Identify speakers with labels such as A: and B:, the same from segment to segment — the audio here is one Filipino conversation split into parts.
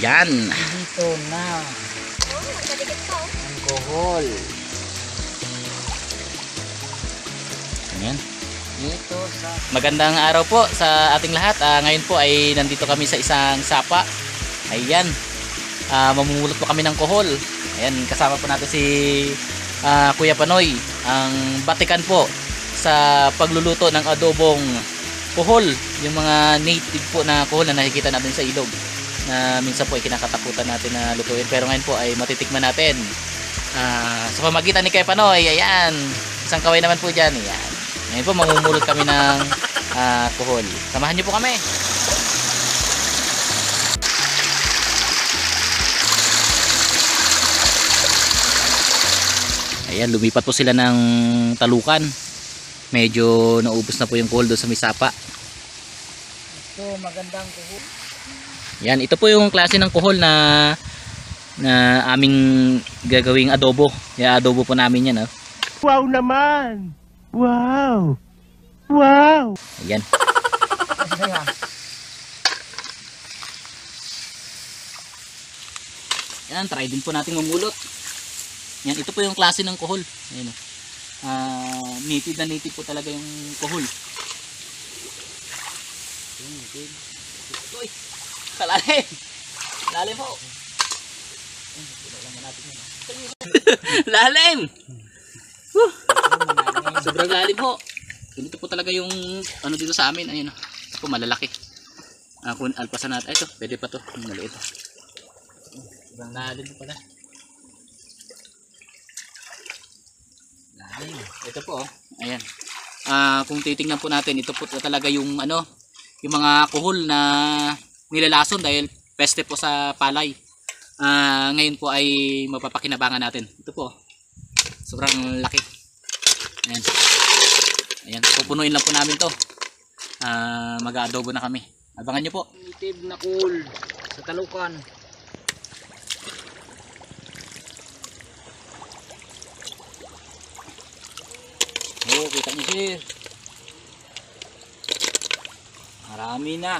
A: Yan.
B: Dito na. Alcohol.
A: Ayan.
B: Dito sa...
A: Magandang araw po sa ating lahat. Ngayon po ay nandito kami sa isang sapa. Ayan. Mamumulot po kami ng kohol. Ayan, kasama po natin si Kuya Panoy, ang batikan po sa pagluluto ng adobong kohol. Yung mga native po na kohol na nakikita natin sa ilog, na minsan po ay kinakatakutan natin na lutuin. Pero ngayon po ay matitikman natin sa pamagitan ni Kuya Panoy. Ayan. Isang kaway naman po dyan. Ayan. Ngayon po mamumulot kami ng kohol. Samahan niyo po kami. Ayan, lumipat po sila ng talukan. Medyo naubos na po yung kohol doon sa may sapa.
B: Ito, magandang kohol.
A: Yan, ito po yung klase ng kohol na aming gagawing adobo. Yung adobo po namin yan.
C: Wow naman! Wow! Wow!
A: Ayan. Yan, try din po natin mamulot. Yan, ito po yung klase ng kohol. Ayan, native na native po talaga yung kohol. Uy, kalalim! Lalim po! Lalim! Sobrang lalim po. Dito po talaga yung ano dito sa amin. Ayun, ito po malalaki. Kung alpasan natin, ito pwede pa to, maliit. Sobrang lalim po pala. Lalim. Ito po, ayan. Kung titingnan po natin, ito po talaga yung ano, yung mga kuhol na nilalason dahil peste po sa palay. Ngayon po ay mapapakinabangan natin. Ito po, sobrang laki. Ayan. Ayan, pupunuin lang po namin to. Mag-aadobo na kami. Abangan nyo po.
B: Native na kohol sa talukan.
A: Oh, kita nyo sir. Marami na.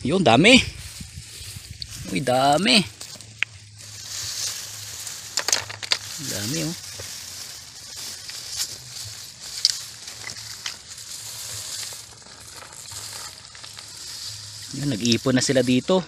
A: Yun, dami. Uy, dami. Dami oh. Yan, nag-iipon na sila dito.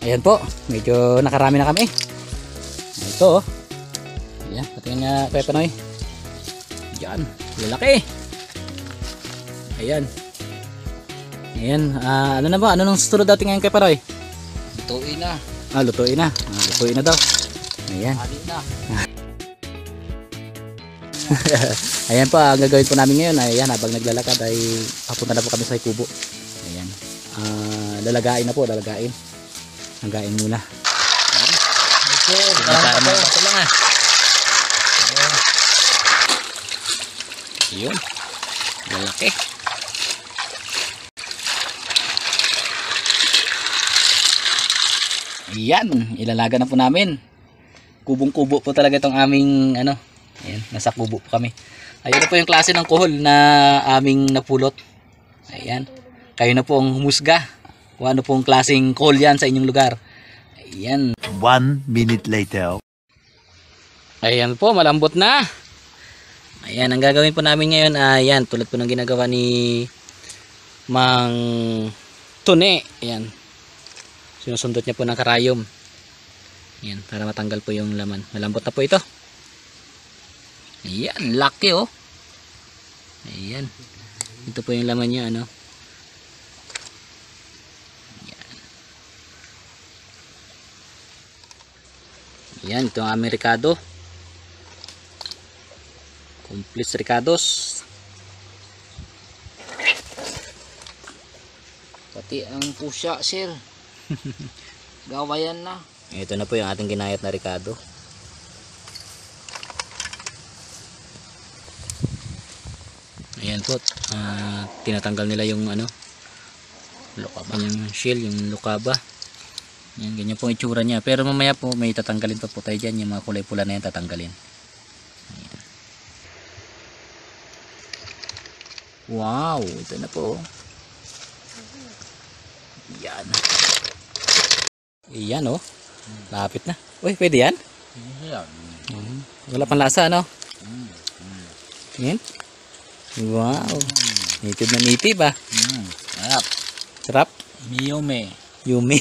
A: Ayan po, medyo nakarami na kami. Ito oh. Ayan, patingin nga Kuya Panoy. Ayan, lalaki. Ayan. Ayan, ano na ba? Ano nang susunod natin ngayon Kuya Panoy?
B: Lutuin na.
A: Lutuin na. Lutuin na daw. Ayan.
B: Halin na.
A: Ayan po, ang gagawin po namin ngayon. Ayan, habang naglalakad ay papunta na po kami sa kubo. Ayan. Lalagain na po, lalagain. Hanggain muna.
B: Ito lang
A: Yun. Lalaki. Ayan. Ilalaga na po namin. Kubong-kubo po talaga itong aming ano. Ayan. Nasa kubo po kami. Ayun na po yung klase ng kohol na aming napulot. Ayan. Kayo na po ang humusga kung ano pong klaseng kohol yan sa inyong lugar. Ayan.
C: 1 minute later.
A: Ayan po, malambot na. Ayan, ang gagawin po namin ngayon, ayan, tulad po ng ginagawa ni Mang Tune. Ayan. Sinusundot niya po ng karayom. Ayan, para matanggal po yung laman. Malambot na po ito. Ayan, laki oh. Ayan.
B: Ito po yung laman niya, ano. Yan, ito ang aming ricado. Complete ricados. Pati ang pusya, sir. Gawayan na. Ito na po yung ating ginayat na ricado. Ayan po, tinatanggal nila yung ano, lukaba, yung shell, yung lukaba. Yan, ganyan pong itsura niya. Pero mamaya po may tatanggalin pa po tayo dyan. Yung mga kulay pula na yan tatanggalin. Ayan. Wow, ito na po. Yan. Yan oh. Lapit na. Uy, pwede yan? Wala pang lasa, no? Yan. Wow. Nitib na nitib ah.
A: Sarap.
B: Sarap.
A: Miyome.
B: Yumi.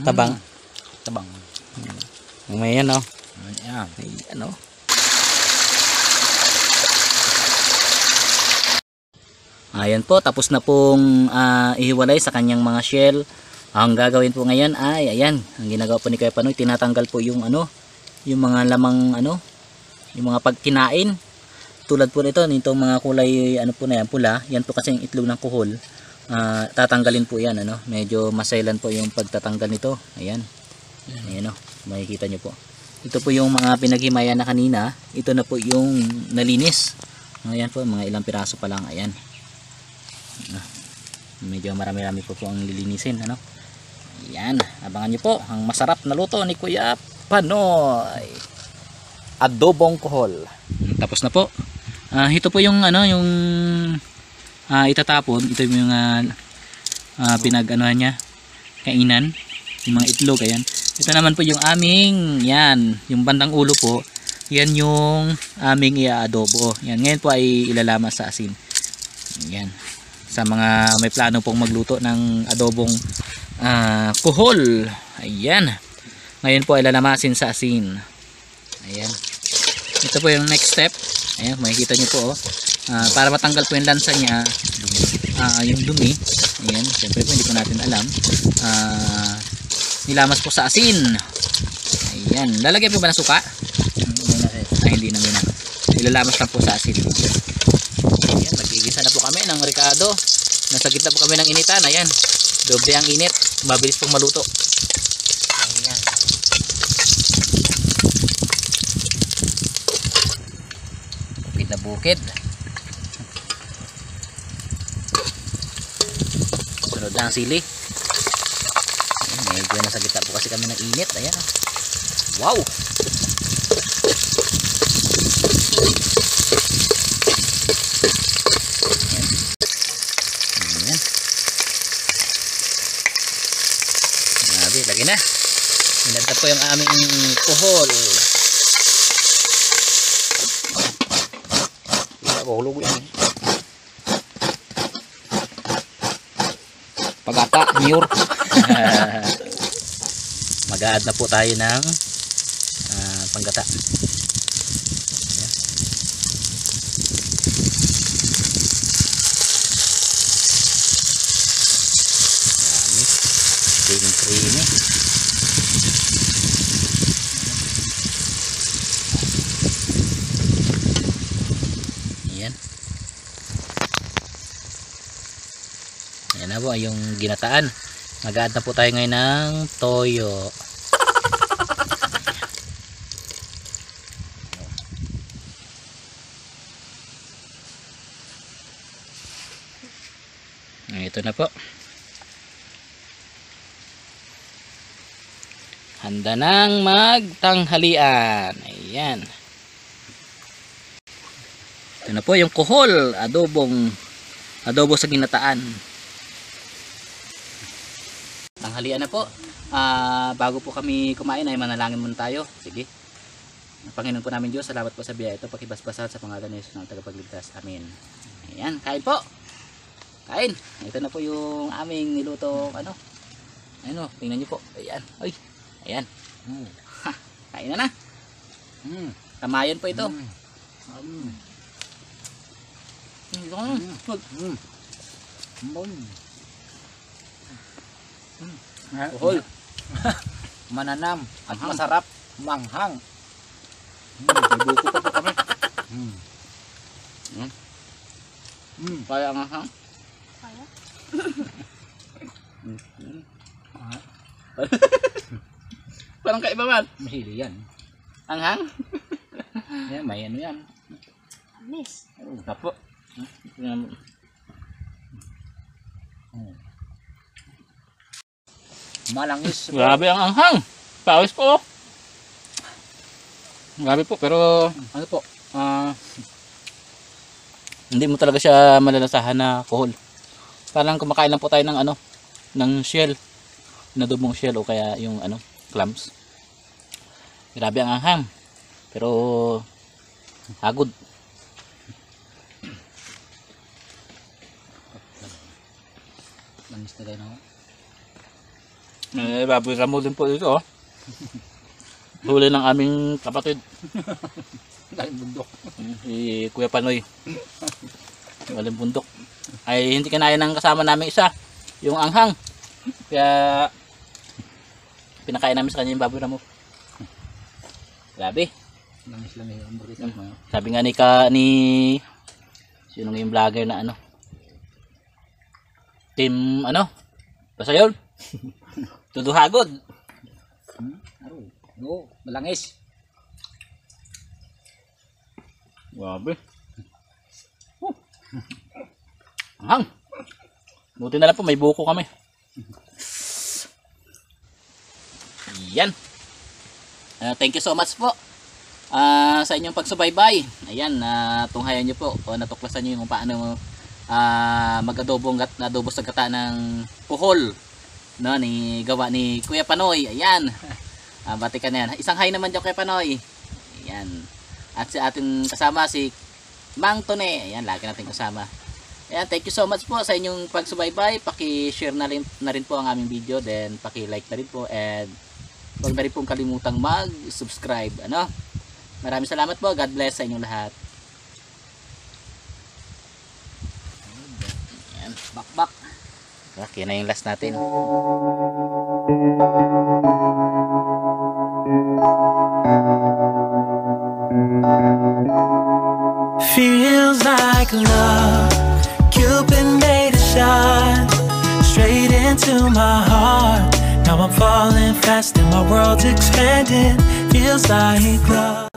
B: Tabang.
A: Tabang.
B: May yan oh.
A: Ayan.
B: Ayan oh. Ayan po, tapos na pong ihiwalay sa kanyang mga shell. Ang gagawin po ngayon ay ayan, ang ginagawa po ni Kuya Panoy, tinatanggal po yung ano, yung mga lamang ano, yung mga pagkinain. Tulad po nito, nitong mga kulay ano po na yan, pula, yan po kasi yung itlog ng kuhol. Tatanggalin po yan, ano, medyo masailan po yung pagtatanggal nito. Ayan. Ayan oh, makikita nyo po. Ito po yung mga pinaghimayan na kanina. Ito na po yung nalinis. Ayan po, mga ilang piraso pa lang. Ayan. Medyo marami-rami po ang lilinisin, ano. Ayan, abangan nyo po ang masarap na luto ni Kuya Panoy. Adobong kuhol. Tapos na po. Ito po yung ano, yung itatapon. Ito yung pinag-anuhan niya, kainan, yung mga itlog. Ayan. Ito naman po yung aming, yan, yung bandang ulo po, yan yung aming i-adobo. Yan, ngayon po ay ilalama sa asin. Yan, sa mga may plano pong magluto ng adobong kuhol. Ayan, ngayon po ay lalamasin sa asin. Ayan, ito po yung next step. Ayan, makikita nyo po oh. Para matanggal po yung lansa niya, yung dumi. Ayan, syempre po hindi po natin alam. Nilamas po sa asin. Ayan, lalagyan po ba ng suka? Ay, hindi na muna. Ilalamas lang po sa asin. Ayan, magigisa na po kami ng ricado. Nasa gitna po kami ng initan. Ayan, doble ang init, mabilis pong maluto. Ayan. Bukid na bukid. Sunod na ang sili. Ayan, medyo nasa gitna po kasi kami ng init. Ayan. Wow! Ayan. Grabe, lagi na. Inadta po yung aming kuhol. Hulog yan. Pagata, mure. Mag-a-add na po tayo ng panggata. Ayan. Dami. Creamy. Ayan. Ayan na po yung ginataan. Mag-a-add na po tayo ngayon ng toyo. Ito na po. Handa nang magtanghalian. Ayan. Ito na po yung kuhol. Adobo sa ginataan. Tanghalian na po. Bago po kami kumain ay manalangin muna tayo. Sige. Panginoon po namin Diyos, salamat po sa biyaya ito. Pakibasbasan sa pangalan ni Jesus ng tagapagligtas. Amen. Ayan, kain po. Kain. Ito na po yung aming niluto ano. Ayan o, tingnan nyo po. Ayan. Ay. Ayan. Ha, kain na na. Tamayan po ito.
A: Kuhol.
D: Mananam at masarap, manghang. May buko pa po kami.
A: Kaya nga ha?
E: Kaya?
A: Parang kaiba man.
D: Mahili yan.
A: Anghang?
D: Yan, may ano yan.
E: Amis.
A: Tapo.
D: Malangis.
A: Grabe ang anghang. Pawis po. Grabe po, pero ano po, hindi mo talaga siya malalasahan na kuhol. Parang kumakain lang po tayo ng ano, ng shell, nadubong shell o kaya yung ano, clams. Grabe ang anghang. Pero hagod.
D: Langis na tayo na.
A: Baboy ramo din po dito, oh. Huli ng aming kapatid,
D: Dahil bundok.
A: si Kuya Panoy. Walang bundok. Ay hindi kinaya ng kasama namin isa, yung anghang. Kaya pinakain namin sa kanya yung baboy ramo. Grabe.
D: Langis lang yung burrito.
A: Sabi nga ni sino nga yung vlogger na ano? Team ano? Basta yun. Tuduhagod.
D: Oo, malangis.
A: Grabe. Anghang. Buti na lang po may buko kami. Yan. Thank you so much po sa inyong pagsubaybay. Ayan, tunghayan nyo po o natuklasan nyo yung paano mag-adobo sa gata ng kuhol, no, ni gawa ni Kuya Panoy. Ayan. Batikan na yan. Isang hi naman dyan Kuya Panoy. Ayan. At si ating kasama si Mang Tone. Ayan, lagi natin kasama. Ayan, thank you so much po sa inyong pagsubaybay. Paki-share na rin po ang aming video, then paki-like na rin po, and huwag na rin pong kalimutang mag-subscribe. Ano? Maraming salamat po. God bless sa inyong lahat. Ayan.
D: Bakbak.
A: Okay na yung last natin.
F: Feels like love. Cupid made a shot straight into my heart. Now I'm falling fast and my world's expanding. Feels like love.